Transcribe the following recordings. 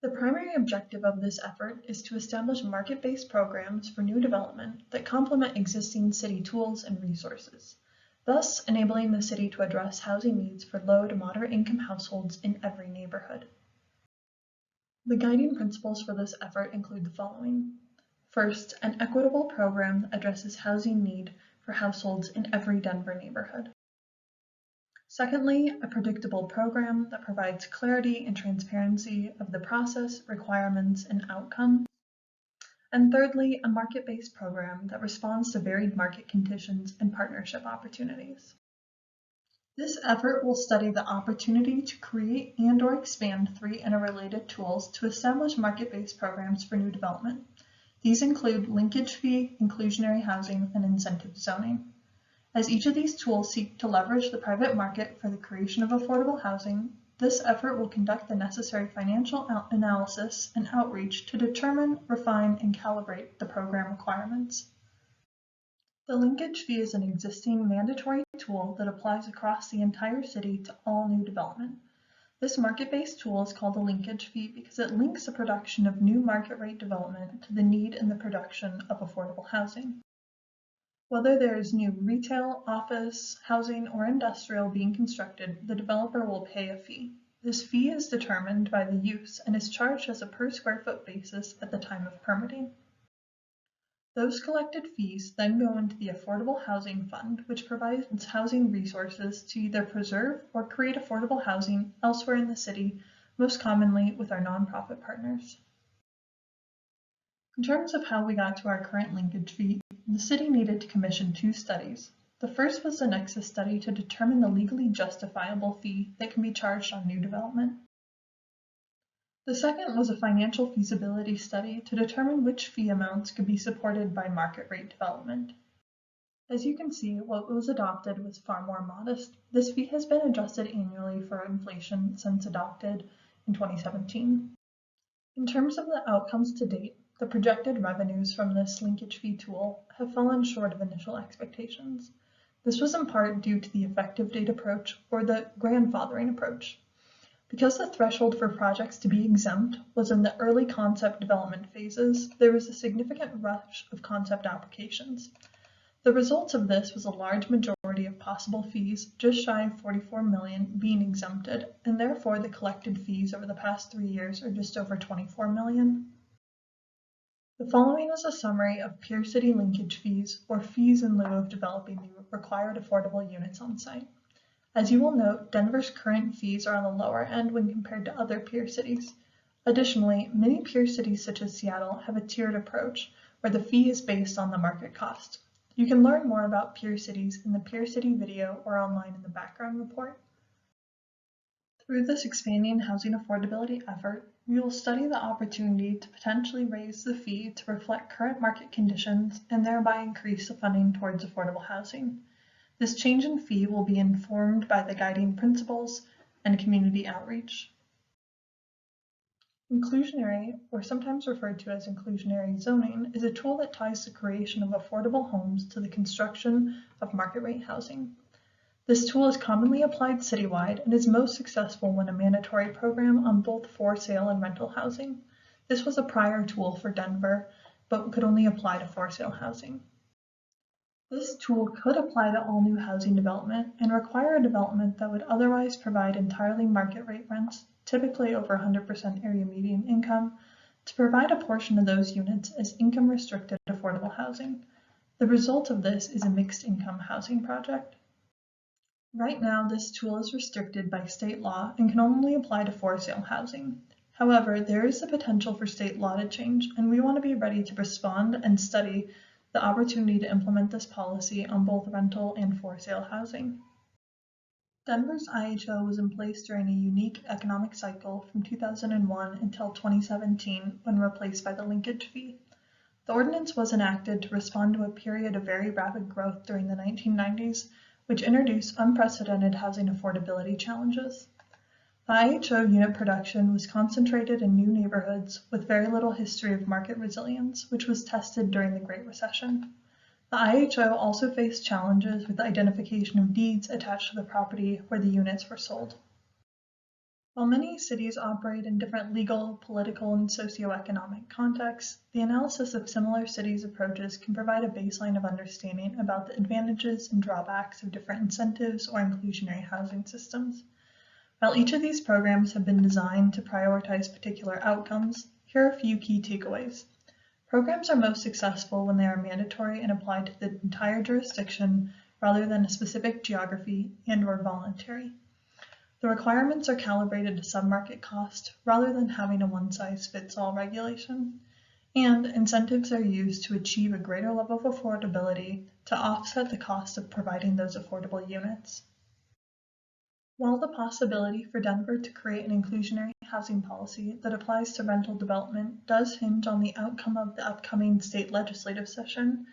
The primary objective of this effort is to establish market-based programs for new development that complement existing city tools and resources, thus enabling the city to address housing needs for low to moderate income households in every neighborhood. The guiding principles for this effort include the following. First, an equitable program that addresses housing need for households in every Denver neighborhood. Secondly, a predictable program that provides clarity and transparency of the process, requirements, and outcomes. And thirdly, a market-based program that responds to varied market conditions and partnership opportunities. This effort will study the opportunity to create and/or expand 3 interrelated tools to establish market-based programs for new development. These include linkage fee, inclusionary housing, and incentive zoning. As each of these tools seek to leverage the private market for the creation of affordable housing, this effort will conduct the necessary financial analysis and outreach to determine, refine, and calibrate the program requirements. The linkage fee is an existing mandatory tool that applies across the entire city to all new development. This market-based tool is called the linkage fee because it links the production of new market rate development to the need in the production of affordable housing. Whether there is new retail, office, housing, or industrial being constructed, the developer will pay a fee. This fee is determined by the use and is charged as a per square foot basis at the time of permitting. Those collected fees then go into the Affordable Housing Fund, which provides housing resources to either preserve or create affordable housing elsewhere in the city, most commonly with our nonprofit partners. In terms of how we got to our current linkage fee, the city needed to commission 2 studies. The first was the nexus study to determine the legally justifiable fee that can be charged on new development. The second was a financial feasibility study to determine which fee amounts could be supported by market rate development. As you can see, what was adopted was far more modest. This fee has been adjusted annually for inflation since adopted in 2017. In terms of the outcomes to date, the projected revenues from this linkage fee tool have fallen short of initial expectations. This was in part due to the effective date approach, or the grandfathering approach. Because the threshold for projects to be exempt was in the early concept development phases, there was a significant rush of concept applications. The results of this was a large majority of possible fees, just shy of 44 million, being exempted, and therefore the collected fees over the past 3 years are just over 24 million. The following is a summary of peer city linkage fees, or fees in lieu of developing the required affordable units on site. As you will note, Denver's current fees are on the lower end when compared to other peer cities. Additionally, many peer cities such as Seattle have a tiered approach, where the fee is based on the market cost. You can learn more about peer cities in the peer city video or online in the background report. Through this expanding housing affordability effort, we will study the opportunity to potentially raise the fee to reflect current market conditions and thereby increase the funding towards affordable housing. This change in fee will be informed by the guiding principles and community outreach. Inclusionary, or sometimes referred to as inclusionary zoning, is a tool that ties the creation of affordable homes to the construction of market rate housing. This tool is commonly applied citywide and is most successful when a mandatory program on both for sale and rental housing. This was a prior tool for Denver, but could only apply to for sale housing. This tool could apply to all new housing development and require a development that would otherwise provide entirely market rate rents, typically over 100% area median income, to provide a portion of those units as income restricted affordable housing. The result of this is a mixed income housing project. Right now, this tool is restricted by state law and can only apply to for sale housing. However, there is the potential for state law to change, and we want to be ready to respond and study the opportunity to implement this policy on both rental and for sale housing. Denver's IHO was in place during a unique economic cycle from 2001 until 2017 when replaced by the linkage fee. The ordinance was enacted to respond to a period of very rapid growth during the 1990s, which introduced unprecedented housing affordability challenges. The IHO unit production was concentrated in new neighborhoods with very little history of market resilience, which was tested during the Great Recession. The IHO also faced challenges with the identification of deeds attached to the property where the units were sold. While many cities operate in different legal, political, and socioeconomic contexts, the analysis of similar cities' approaches can provide a baseline of understanding about the advantages and drawbacks of different incentives or inclusionary housing systems. While each of these programs have been designed to prioritize particular outcomes, here are a few key takeaways. Programs are most successful when they are mandatory and applied to the entire jurisdiction rather than a specific geography and/or voluntary. The requirements are calibrated to submarket cost rather than having a one-size-fits-all regulation, and incentives are used to achieve a greater level of affordability to offset the cost of providing those affordable units. While the possibility for Denver to create an inclusionary housing policy that applies to rental development does hinge on the outcome of the upcoming state legislative session,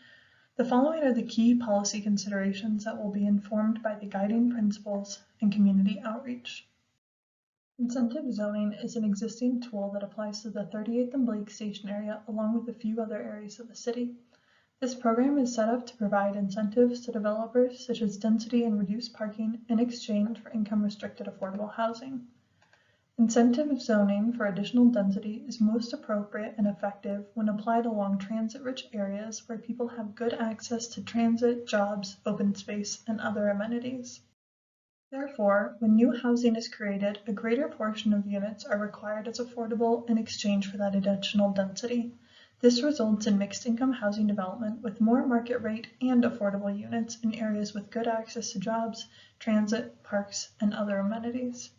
the following are the key policy considerations that will be informed by the guiding principles and community outreach. Incentive zoning is an existing tool that applies to the 38th and Blake Station area along with a few other areas of the city. This program is set up to provide incentives to developers such as density and reduced parking in exchange for income-restricted affordable housing. Incentive zoning for additional density is most appropriate and effective when applied along transit-rich areas where people have good access to transit, jobs, open space, and other amenities. Therefore, when new housing is created, a greater portion of units are required as affordable in exchange for that additional density. This results in mixed-income housing development with more market rate and affordable units in areas with good access to jobs, transit, parks, and other amenities.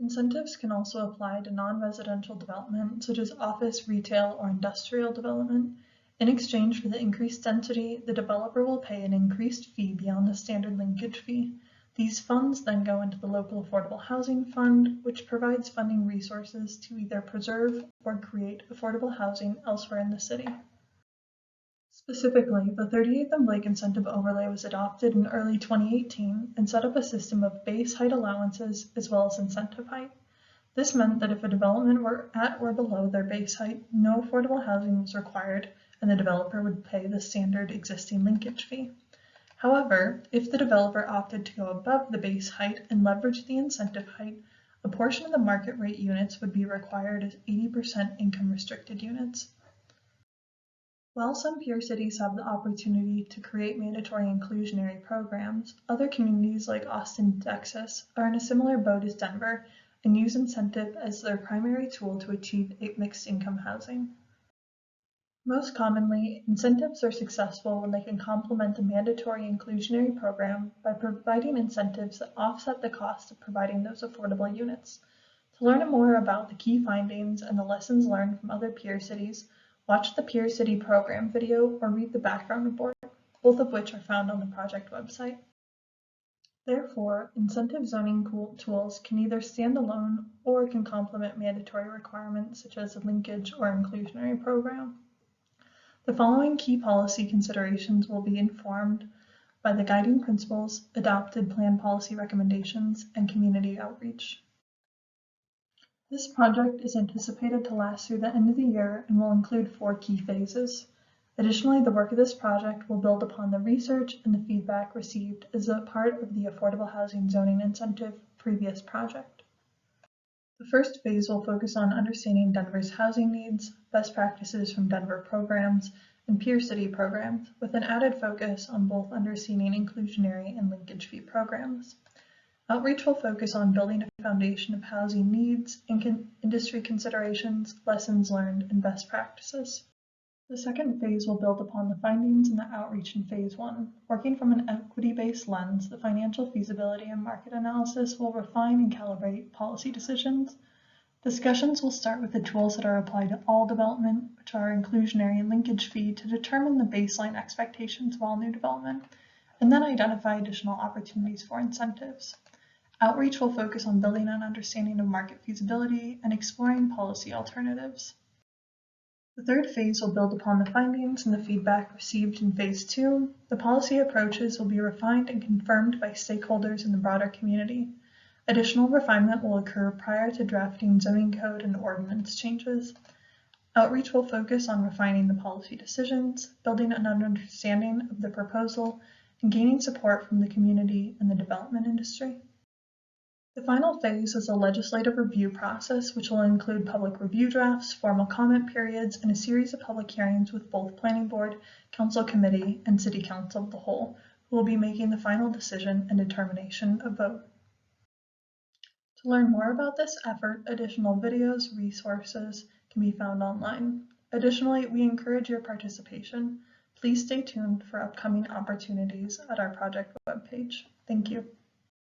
Incentives can also apply to non-residential development, such as office, retail, or industrial development. In exchange for the increased density, the developer will pay an increased fee beyond the standard linkage fee. These funds then go into the local affordable housing fund, which provides funding resources to either preserve or create affordable housing elsewhere in the city. Specifically, the 38th and Blake incentive overlay was adopted in early 2018 and set up a system of base height allowances as well as incentive height. This meant that if a development were at or below their base height, no affordable housing was required and the developer would pay the standard existing linkage fee. However, if the developer opted to go above the base height and leverage the incentive height, a portion of the market rate units would be required as 80% income restricted units. While some peer cities have the opportunity to create mandatory inclusionary programs, other communities like Austin, Texas are in a similar boat as Denver and use incentive as their primary tool to achieve mixed income housing. Most commonly, incentives are successful when they can complement a mandatory inclusionary program by providing incentives that offset the cost of providing those affordable units. To learn more about the key findings and the lessons learned from other peer cities, watch the Peer City program video or read the background report, both of which are found on the project website. Therefore, incentive zoning tools can either stand alone or can complement mandatory requirements such as a linkage or inclusionary program. The following key policy considerations will be informed by the guiding principles, adopted plan policy recommendations, and community outreach. This project is anticipated to last through the end of the year and will include 4 key phases. Additionally, the work of this project will build upon the research and the feedback received as a part of the Affordable Housing Zoning Incentive previous project. The first phase will focus on understanding Denver's housing needs, best practices from Denver programs, and peer city programs, with an added focus on both understanding inclusionary and linkage fee programs. Outreach will focus on building a foundation of housing needs and industry considerations, lessons learned, and best practices. The second phase will build upon the findings in the outreach in phase 1. Working from an equity-based lens, the financial feasibility and market analysis will refine and calibrate policy decisions. Discussions will start with the tools that are applied to all development, which are inclusionary and linkage fee, to determine the baseline expectations of all new development, and then identify additional opportunities for incentives. Outreach will focus on building an understanding of market feasibility and exploring policy alternatives. The third phase will build upon the findings and the feedback received in phase 2. The policy approaches will be refined and confirmed by stakeholders in the broader community. Additional refinement will occur prior to drafting zoning code and ordinance changes. Outreach will focus on refining the policy decisions, building an understanding of the proposal, and gaining support from the community and the development industry. The final phase is a legislative review process, which will include public review drafts, formal comment periods, and a series of public hearings with both Planning Board, Council Committee, and City Council of the whole, who will be making the final decision and determination of vote. To learn more about this effort, additional videos, resources can be found online. Additionally, we encourage your participation. Please stay tuned for upcoming opportunities at our project webpage. Thank you.